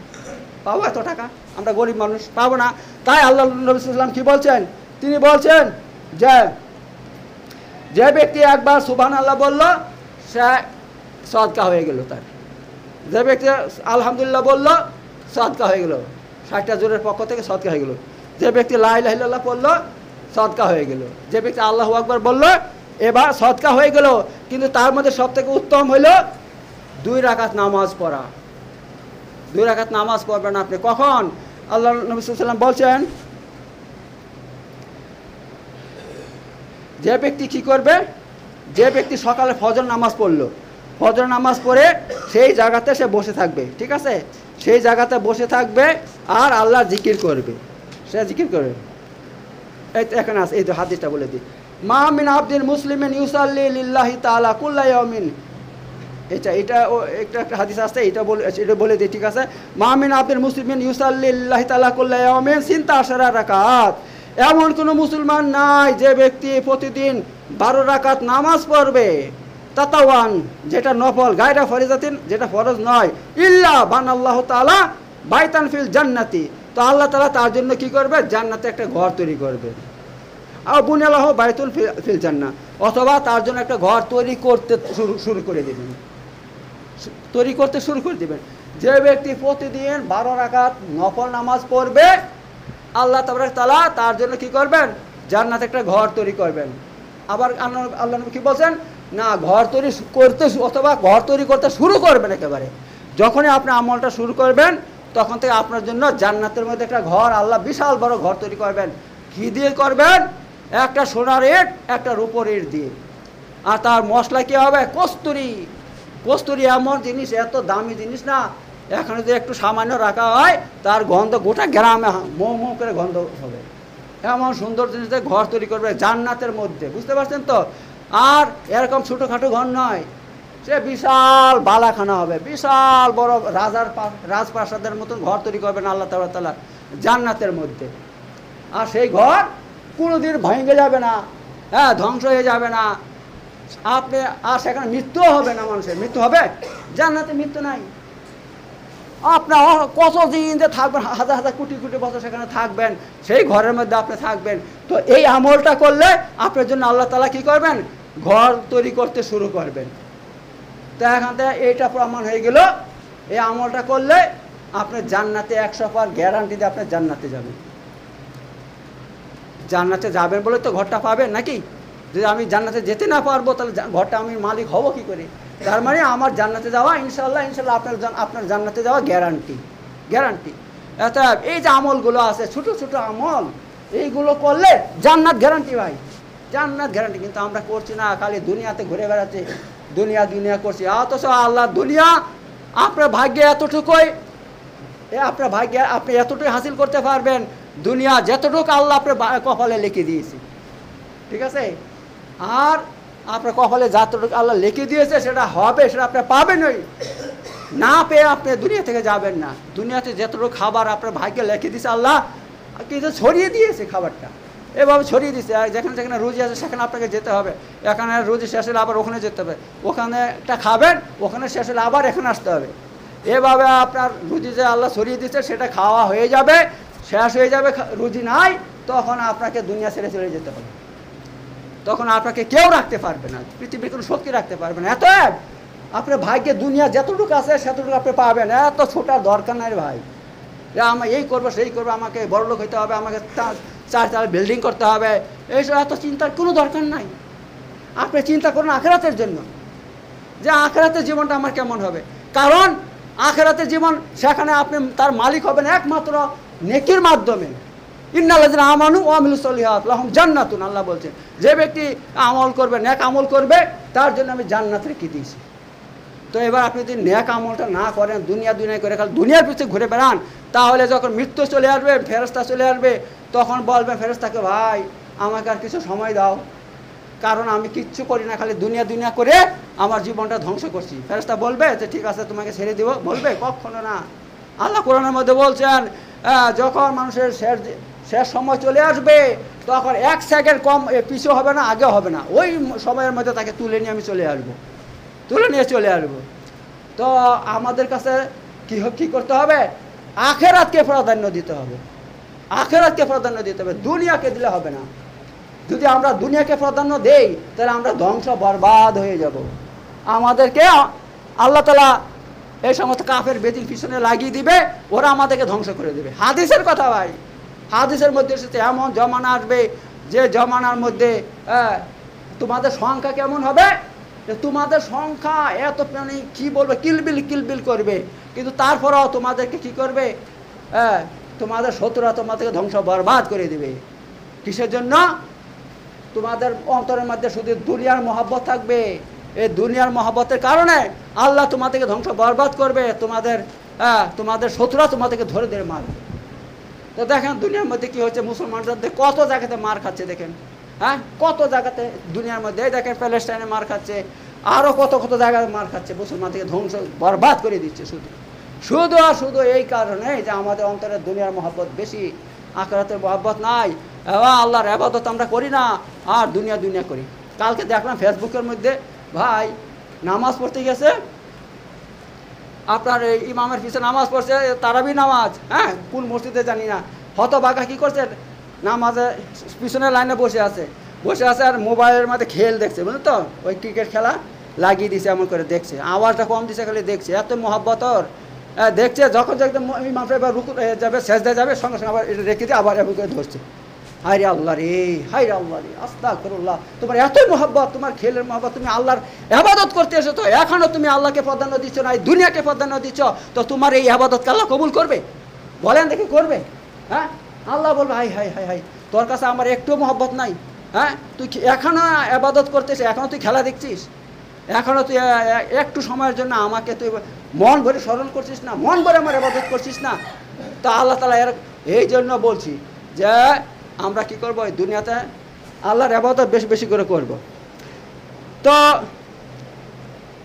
A: পাবো এত টাকা? আমরা গরিব মানুষ, পাবো না। তাই আল্লাহ নবী সাল্লাল্লাহু আলাইহি ওয়াসাল্লাম কি বলছেন? তিনি বলছেন যে ব্যক্তি একবার সুবহানাল্লাহ বলল, সে সদকা হয়ে গেল তার। যে ব্যক্তি আলহামদুলিল্লাহ বলল, সদকা হয়ে গেল, 60টা জোরের পক্ষ থেকে সদকা হয়ে গেল। যে ব্যক্তি লা ইলাহা ইল্লাল্লাহ পড়ল, সদকা হয়ে গেল। যে ব্যক্তি আল্লাহু আকবার বলল, এবার সদকা হয়ে গেল। কিন্তু তার মধ্যে সবথেকে উত্তম হইল 2 রাকাত নামাজ পড়া। 2 রাকাত নামাজ পড়বেন আপনি। কখন? আল্লাহ নবী সাল্লাল্লাহু আলাইহি ওয়াসাল্লাম বলছেন, যে ব্যক্তি কি করবে, যে ব্যক্তি সকালে ফজর নামাজ পড়লো, ফজর নামাজ পড়ে সেই জায়গাতে সে বসে থাকবে, ঠিক আছে, সেই জায়গাতে বসে থাকবে আর আল্লাহ জিকির করবে, সে জিকির করবে। এই তো এখানে আছে, এই তো হাদিসটা বলে দিই। মা মিন আবদিন মুসলিমিন ইউসাল্লি লিল্লাহি তাআলা কুল্লা ইয়াউমিন, এটা একটা হাদিস আছে, এটা বলে দিই, ঠিক আছে। মা মিন আবদিন মুসলিমিন ইউসাল্লি লিল্লাহি তাআলা কুল্লা ইয়াউমিন সিনতা আশারা রাকাত, এমন কোনো মুসলমান নাই যে ব্যক্তি প্রতিদিন 12 রাকাত নামাজ পড়বে, তাতাওয়ান, যেটা নফল, গায়রা ফরিজাতিন, যেটা ফরজ নয়, ইল্লা বানাল্লাহু তাআলা বাইতান ফিল জান্নাতি, তো আল্লাহ তাআলা তার জন্য কি করবে? জান্নাতে একটা ঘর তৈরি করবে। আর বুনিয়াল্লাহু বাইতুল ফিল জান্নাহ, অথবা তার জন্য একটা ঘর তৈরি করতে শুরু করে দেবেন, তৈরি করতে শুরু করে দেবেন। যে ব্যক্তি প্রতিদিন 12 রাকাত নফল নামাজ পড়বে, আল্লাহ তাআলা তার জন্য কি করবেন? জান্নাতে একটা ঘর তৈরি করবেন। আবার আল্লাহ নবী কি বলছেন? না, ঘর তৈরি করতে, অথবা ঘর তৈরি করতে শুরু করবেন একেবারে। যখনই আপনি আমলটা শুরু করবেন, তখন থেকে আপনার জন্য জান্নাতের মধ্যে একটা ঘর, আল্লাহ বিশাল বড় ঘর তৈরি করবেন। কী দিয়ে করবেন? একটা সোনার ইট, একটা রূপোর ইট দিয়ে। আর তার মশলা কী হবে? কস্তুরি। কস্তুরি এমন জিনিস, এত দামি জিনিস না, এখানে যদি একটু সামান্য রাখা হয়, তার গন্ধ গোটা গ্রামে মৌ মৌ করে গন্ধ হবে। এমন সুন্দর জিনিস দিয়ে ঘর তৈরি করবে জান্নাতের মধ্যে, বুঝতে পারছেন তো? আর এরকম ছোটোখাটো ঘর নয়, সে বিশাল বালাখানা হবে, বিশাল বড় রাজপ্রাসাদের মতন ঘর তৈরি করবেন আল্লাহ তাআলা জান্নাতের মধ্যে। আর সেই ঘর কোনোদিন ভেঙে যাবে না, হ্যাঁ, ধ্বংস হয়ে যাবে না আপনি। আর সেখানে মৃত্যুও হবে না, মানুষের মৃত্যু হবে? জান্নাতে মৃত্যু নাই। আপনার কত দিন যে থাকবেন, হাজার হাজার কোটি কোটি বছর সেখানে থাকবেন, সেই ঘরের মধ্যে আপনি থাকবেন। তো এই আমলটা করলে আপনার জন্য আল্লাহ তাআলা কী করবেন? ঘর তৈরি করতে শুরু করবেন। তো এখান থেকে এইটা প্রমাণ হয়ে গেল, এই আমলটা করলে আপনি জান্নাতে 100% গ্যারান্টি দিয়ে আপনি জান্নাতে যাবেন। জান্নাতে যাবেন বলে তো ঘরটা পাবেন নাকি? যদি আমি জান্নাতে যেতে না পারবো, তাহলে ঘরটা আমি মালিক হব কী করে? তার মানে আমার জান্নাতে যাওয়া ইনশাল্লাহ আপনার জান্নাতে যাওয়া গ্যারান্টি। অর্থাৎ এই যে আমলগুলো আছে, ছোটো ছোটো আমল, এইগুলো করলে জান্নাত গ্যারান্টি ভাই, জান্নাত গ্যারান্টি। কিন্তু আমরা করছি না, খালি দুনিয়াতে ঘুরে বেড়াচ্ছি, দুনিয়া করছি। অথচ আল্লাহ দুনিয়া আপনার ভাগ্যে এতটুকুই, আপনার ভাগ্যে আপনি এতটুকু হাসিল করতে পারবেন, দুনিয়া যতটুকু আল্লাহ আপনার কপালে লিখে দিয়েছে, ঠিক আছে? আর আপনার কপালে যতটুকু আল্লাহ লিখে দিয়েছে সেটা হবে, সেটা আপনি পাবেনই। না পেয়ে আপনি দুনিয়া থেকে যাবেন না। দুনিয়াতে যতটুকু খাবার আপনার ভাগ্যে লিখে দিয়েছে আল্লাহ, কিন্তু ছড়িয়ে দিয়েছে খাবারটা, এভাবে ছড়িয়ে দিয়েছে। আর যেখানে যেখানে রুজি আছে সেখানে আপনাকে যেতে হবে, এখানে রুজি শেষ হলে আবার ওখানে যেতে হবে, ওখানে একটা খাবেন, ওখানে শেষ হলে আবার এখানে আসতে হবে। এভাবে আপনার রুজি যে আল্লাহ ছড়িয়ে দিচ্ছে সেটা খাওয়া হয়ে যাবে, শেষ হয়ে যাবে, রুজি নাই, তখন আপনাকে দুনিয়া ছেড়ে চলে যেতে হবে। তখন আপনাকে কেউ রাখতে পারবে না, পৃথিবীর কোনো শক্তি রাখতে পারবে না। এত আপনার ভাগ্যে দুনিয়া যতটুকু আছে সেতটুকু আপনি পাবেন। এত ছোটার দরকার নাই ভাই, আমি এই করবো সেই করবো, আমাকে বড়লোক হইতে হবে, আমাকে 4 তলা বিল্ডিং করতে হবে, এইসব এত চিন্তার কোনো দরকার নাই। আপনি চিন্তা করুন আখিরাতের জন্য, যে আখিরাতের জীবনটা আমার কেমন হবে। কারণ আখিরাতের জীবন, সেখানে আপনি তার মালিক হবেন একমাত্র নেকির মাধ্যমে। ইন্নাল্লাযিনা আমানু ওয়া আমিলুস সলিহাত লাহুম জান্নাতুন, আল্লাহ বলছেন যে ব্যক্তি আমল করবে, নেক আমল করবে, তার জন্য আমি জান্নাত রেখে দিয়েছি। তো এবার আপনি যদি নেক আমলটা না করেন, দুনিয়া করে খালি দুনিয়ার পিছনে ঘুরে বেড়ান, তাহলে যখন মৃত্যু চলে আসবে, ফেরেশতা চলে আসবে, তখন বলবেন ফেরেশতাকে, ভাই আমাকে আর কিছু সময় দাও, কারণ আমি কিচ্ছু করি না, খালি দুনিয়া করে আমার জীবনটা ধ্বংস করছি। ফেরেশতা বলবে যে ঠিক আছে তোমাকে ছেড়ে দিব? বলবে? কখনো না। আল্লাহ কোরআনের মধ্যে বলছেন, যখন মানুষের শেষ সময় চলে আসবে, তখন 1 সেকেন্ড কম পিছু হবে না, আগে হবে না, ওই সময়ের মধ্যে তাকে তুলে নিয়ে আমি চলে আসবো, তুলে নিয়ে চলে আসবো। তো আমাদের কাছে কী করতে হবে? আখেরাতকে প্রাধান্য দিতে হবে, আখেরাতকে প্রাধান্য দিতে হবে, দুনিয়াকে দিলে হবে না। যদি আমরা দুনিয়াকে প্রাধান্য দেই তাহলে আমরা ধ্বংস বরবাদ হয়ে যাব। আমাদেরকে আল্লাহ তাআলা এই সমস্ত কাফের বেদির পিছনে লাগিয়ে দিবে, ওরা আমাদেরকে ধ্বংস করে দেবে। হাদিসের কথা ভাই, হাদিসের মধ্যে এসেছে এমন জমানা আসবে যে জমানার মধ্যে তোমাদের সংখ্যা কেমন হবে, যে তোমাদের সংখ্যা এত মানে কী বলবে, কিলবিল কিলবিল করবে, কিন্তু তারপরেও তোমাদেরকে কি করবে? তোমাদের শত্রুরা তোমাদেরকে ধ্বংস বরবাদ করে দেবে। কিসের জন্য? তোমাদের অন্তরের মধ্যে শুধু দুনিয়ার মহব্বত থাকবে। এই দুনিয়ার মহব্বতের কারণে আল্লাহ তোমাদেরকে ধ্বংস বরবাদ করবে, তোমাদের শত্রুরা তোমাদেরকে ধরে ধরে মারবে। তো দেখেন দুনিয়ার মধ্যে কি হচ্ছে, মুসলমানরা কত জায়গাতে মার খাচ্ছে দেখেন, কত জায়গাতে দুনিয়ার মধ্যে দেখেন, প্যালেস্টাইনে মার খাচ্ছে, আরও কত কত জায়গায় মার খাচ্ছে, মুসলমানদেরকে ধ্বংস বরবাদ করে দিচ্ছে শুধু শুধু আর শুধু এই কারণে যে আমাদের অন্তরে দুনিয়ার মহব্বত বেশি, আখিরাতের মহব্বত নাই। আল্লাহর ইবাদত আমরা করি না, আর দুনিয়া দুনিয়া করি। কালকে দেখলাম ফেসবুকের মধ্যে ভাই নামাজ পড়তে গেছে, আপনার এই ইমামের পিছনে নামাজ পড়ছে, তারাবি নামাজ, কোন মসজিদে জানি না, হতভাগা কী করছে, নামাজে পিছনের লাইনে বসে আছে আর মোবাইলের মধ্যে খেল দেখছে, বুঝলেন তো, ওই ক্রিকেট খেলা লাগিয়ে দিছে, এমন করে দেখছে, আওয়াজটা কম দিছে, খালি দেখছে, এত মহব্বতর দেখছে। যখন একদম ইমাম সাহেব রুকু যাবে, সেজদায় যাবে, সঙ্গে সঙ্গে আবার এটা রেখে দিয়ে আবার এমন করে ধরছে। হায় রে আল্লাহ রে, হায় রে আল্লাহ রে, আস্তাগফিরুল্লাহ, তোমার এতই মহব্বত, তোমার খেলের মহব্বত, তুমি আল্লাহর ইবাদত করতে এসেছো, এখনও তুমি আল্লাহকে প্রাধান্য দিচ্ছ না, এই দুনিয়াকে প্রাধান্য দিচ্ছ, তো তোমার এই ইবাদতকে আল্লাহ কবুল করবে? বলেন দেখি, করবে? আল্লাহ বলবে হাই হাই হাই হাই, তোর কাছে আমার একটু মহব্বত নাই? তুই এখনও ইবাদত করতেছিস, এখনও তুই খেলা দেখছিস, এখনও তুই একটু সময়ের জন্য আমাকে তুই মন ভরে স্মরণ করছিস না, মন ভরে আমার ইবাদত করছিস না। তো আল্লাহ তাআলা এই জন্য বলছি যে আমরা কি করব, এই দুনিয়াতে আল্লাহর ইবাদত বেশি বেশি করে করব। তো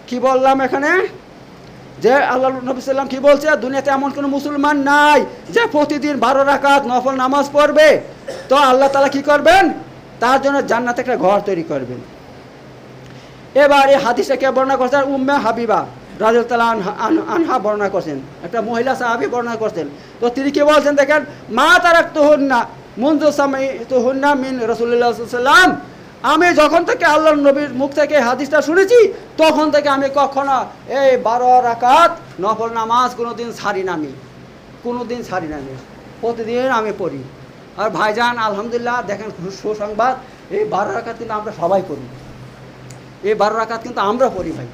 A: কি বললাম এখানে, যে আল্লাহ নবী সাল্লাম কি বলছে, দুনিয়াতে এমন কোনো মুসলমান নাই যে প্রতিদিন 12 রাকাত নফল নামাজ পড়বে, তো আল্লাহ তাআলা কি করবেন, তার জন্য জান্নাতে একটা ঘর তৈরি করবেন। এবার এই হাদিসটাকে বর্ণনা করছেন উম্মে হাবিবা রাদিয়াল্লাহু আনহা বর্ণনা করছেন, একটা মহিলা সাহাবী বর্ণনা করছেন। তো তিনি কি বলছেন দেখেন, মা তারাকতুহুন্না মুনযু সামাইতুহুন্না মিন রাসূলিল্লাহ সাল্লাল্লাহু আলাইহি ওয়াসাল্লাম, আমি যখন থেকে আল্লাহর নবীর মুখ থেকে হাদিসটা শুনেছি, তখন থেকে আমি কখনো এই 12 রাকাত নফল নামাজ কোনোদিন ছাড়ি না, আমি কোনোদিন ছাড়ি না, আমি প্রতিদিন আমি পড়ি। আর ভাইজান আলহামদুলিল্লাহ দেখেন সুসংবাদ, এই 12 রাকাত কিন্তু আমরা সবাই পড়ি, এই 12 রাকাত কিন্তু আমরা পড়ি ভাই।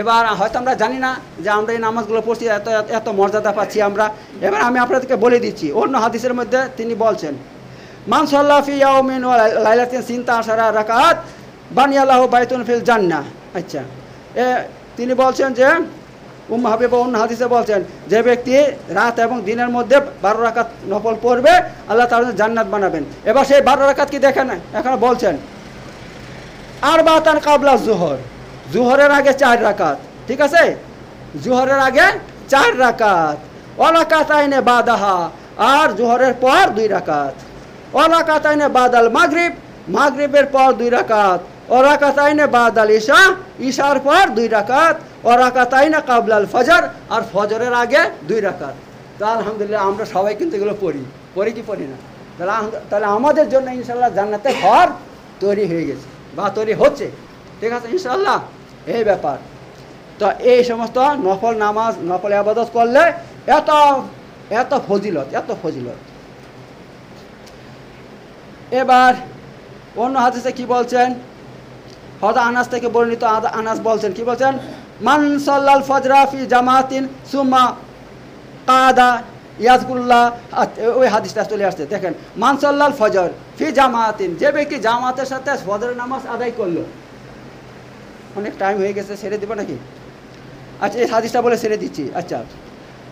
A: এবার হয়তো আমরা জানি না যে আমরা এই নামাজগুলো পড়ছি, এত এত মর্যাদা পাচ্ছি আমরা। এবার আমি আপনাদেরকে বলে দিচ্ছি, অন্য হাদিসের মধ্যে তিনি বলছেন, মান সাল্লা ফি ইয়াউমিন ওয়া লাইলাতিন সিনতা আশারা রাকাত বানিয়াল্লাহু বাইতুন ফিল জান্নাহ। আচ্ছা, তিনি বলছেন যে উম্মে হাবিবা অন্য হাদিসে বলছেন, যে ব্যক্তি রাত এবং দিনের মধ্যে 12 রাকাত নফল পড়বে, আল্লাহ তাআলা জান্নাত বানাবেন। এবার সেই 12 রাকাত কি দেখেন, এখানে বলছেন আরবাতান কাবলা জোহর, জোহরের আগে 4 রাকাত, ঠিক আছে, জোহরের আগে 4 রাকাত, ওয়ালাকাতাইনে বাদাহা, আর জোহরের পর 2 রাকাত, ওয়ালাকাতাইনে বাদাল মাগরিব, মাগরিবের পর 2 রাকাত, ওয়ালাকাতাইনে বাদাল ইশা, ইশার পর 2 রাকাত, ওয়ালাকাতাইনে কাবলাল ফজর, আর ফজরের আগে 2 রাকাত। তো আলহামদুলিল্লাহ আমরা সবাই কিন্তু এগুলো পড়ি কি পড়ি না? তাহলে আমাদের জন্য ইনশাআল্লাহ জান্নাতে ঘর তৈরি হয়ে গেছে বা তৈরি হচ্ছে, ঠিক আছে ইনশাআল্লাহ, এই ব্যাপার। তো এই সমস্ত নফল নামাজ নফল ইবাদত করলে এত এত ফজিলত, এত ফজিলত। এবার অন্য হাদিসে কি বলছেন, হযরত আনাস থেকে বর্ণিত, আনাস বলছেন কি বলছেন, মান সাল্লাল ফজরা ফি জামাতিন সুম্মা কাদা ইয়াজকুরুল্লাহ, ওই হাদিসটা চলে আসছে দেখেন, মান সাল্লাল ফজর ফি জামাতিন, যে ব্যক্তি জামাতের সাথে ফজরের নামাজ আদায় করলো, অনেক টাইম হয়ে গেছে, ছেড়ে দেবো নাকি? আচ্ছা, এই হাদিসটা বলে ছেড়ে দিচ্ছি। আচ্ছা,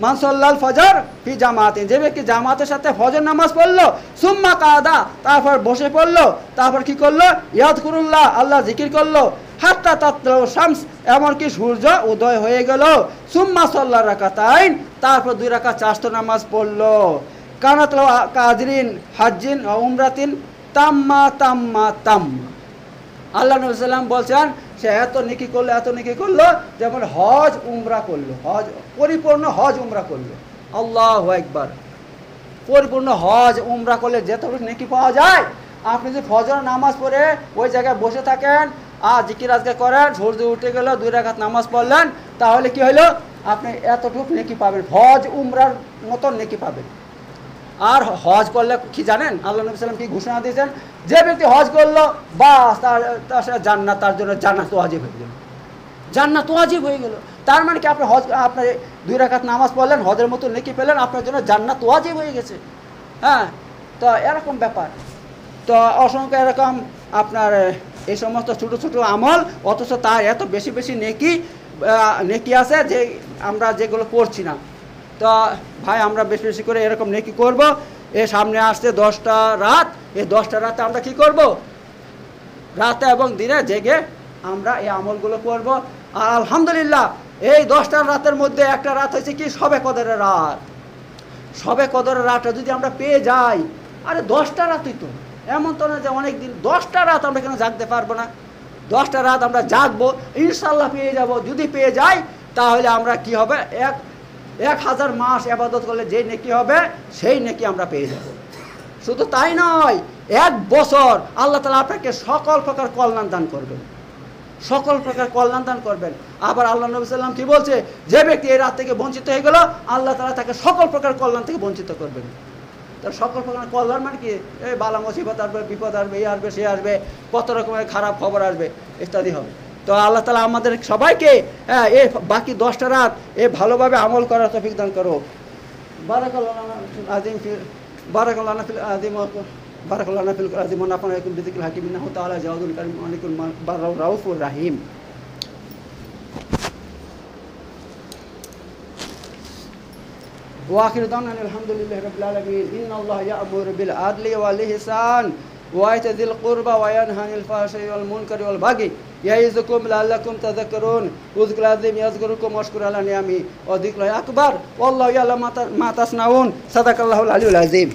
A: মান সাল্লাল ফজর ফি জামাতিন, যে ব্যক্তি জামাতের সাথে ফজর নামাজ পড়লো, সুম্মা কাদা, তারপর বসে পড়লো, তারপর কি করলো, ইয়াজকুরুল্লাহ, আল্লাহ জিকির করলো, হাত্তা তাতলাউ শামস, এমনকি সূর্য উদয় হয়ে গেল, সুম্মা সাল্লা রাকাতাইন, তারপর 2 রাকাত চারতো নামাজ পড়লো, কানাত লাহু কাজরিন হাজ্জিন ওয়া উমরাতিন তাম্মা তাম্মা তাম্মা। আল্লাহ নবী সাল্লাম বলছেন সে এত নেকি করলো যেমন হজ উমরা করলো, হজ পরিপূর্ণ হজ উমরা করলো। আল্লাহু আকবার। পরিপূর্ণ হজ উমরা করলে যেতটুকু নেকি পাওয়া যায়, আপনি যদি ফজর নামাজ পড়ে ওই জায়গায় বসে থাকেন আর জিকির আজকে করেন, সূর্য উঠে গেল 2 রাকাত নামাজ পড়লেন, তাহলে কি হলো, আপনি এতটুকু নেকি পাবেন, হজ উমরার মতন নেকি পাবেন। আর হজ করলে কি জানেন আল্লাহ নবী সাল্লাম কি ঘোষণা দিয়েছেন, যে ব্যক্তি হজ করলো বাস তার জান্নাত, তার জন্য জান্নাত ওয়াজিব হয়ে গেল, জান্নাত ওয়াজিব হয়ে গেল। তার মানে কি আপনি হজ, আপনার 2 রাকাত নামাজ পড়লেন, হজের মতো নেকি পেলেন, আপনার জন্য জান্নাত ওয়াজিব হয়ে গেছে। হ্যাঁ, তো এরকম ব্যাপার। তো অসংখ্য এরকম আপনার এই সমস্ত ছোটো ছোটো আমল, অথচ তার এত বেশি বেশি নেকি আছে যে আমরা যেগুলো করছি না। তো ভাই আমরা বেশি বেশি করে এরকম নেকি করব। এ সামনে আসছে 10টা রাত, এই 10টা রাতে আমরা কি করব, রাতে এবং দিনে জেগে আমরা এই আমলগুলো করব। আর আলহামদুলিল্লাহ এই 10টা রাতের মধ্যে একটা রাত হয়েছে কি, শবে কদরের রাত। শবে কদরের রাতটা যদি আমরা পেয়ে যাই, আরে 10টা রাতই তো, এমন তো না যে অনেক দিন, 10টা রাত আমরা কেন জাগতে পারবো না? 10টা রাত আমরা জাগবো, ইনশাল্লাহ পেয়ে যাব। যদি পেয়ে যাই তাহলে আমরা কি হবে, 1000 মাস ইবাদত করলে যে নেকি হবে সেই নেকি আমরা পেয়ে যাব। শুধু তাই নয়, 1 বছর আল্লাহ তাআলা আপনাকে সকল প্রকার কল্যাণ দান করবেন, সকল প্রকার কল্যাণ দান করবেন। আবার আল্লাহ নবী সাল্লাম কি বলছে, যে ব্যক্তি এই রাত থেকে বঞ্চিত হয়ে গেল, আল্লাহ তাআলা তাকে সকল প্রকার কল্যাণ থেকে বঞ্চিত করবেন। তার সকল প্রকার কল্যাণ মানে কি, এই বালা মুসিবত আসবে, বিপদ আসবে, এই আসবে, সে আসবে, কত রকমের খারাপ খবর আসবে, ইত্যাদি হবে। তো আল্লাহ তাআলা আমাদের সবাইকে এই বাকি 10টা রাত ভালোভাবে আমল করার তৌফিক দান করো। বারাকাল্লাহু আযীম ফি বারাকাল্লাহু ফিল আযীম বারাকাল্লাহু ফিল আযীম ওয়া নাফা'নাকুম বিযিকরিল হাকীম ইন্নাহু তাআলা জাওয়াদুল কারীম মালিকুল বাররাউফুর রাউফুর রাহিম। وآخر دعوانا الحمد لله رب العالمين إن الله يأمر بالعدل والإحسان وإيتاء ذي القربى وينهى عن الفحشاء والمنكر والبغي يعظكم لعلكم تذكرون اذكروا العظيم يذكركم واشكروا على نعمه وذكر أكبر والله يعلم ما تصنعون صدق الله العلي العظيم.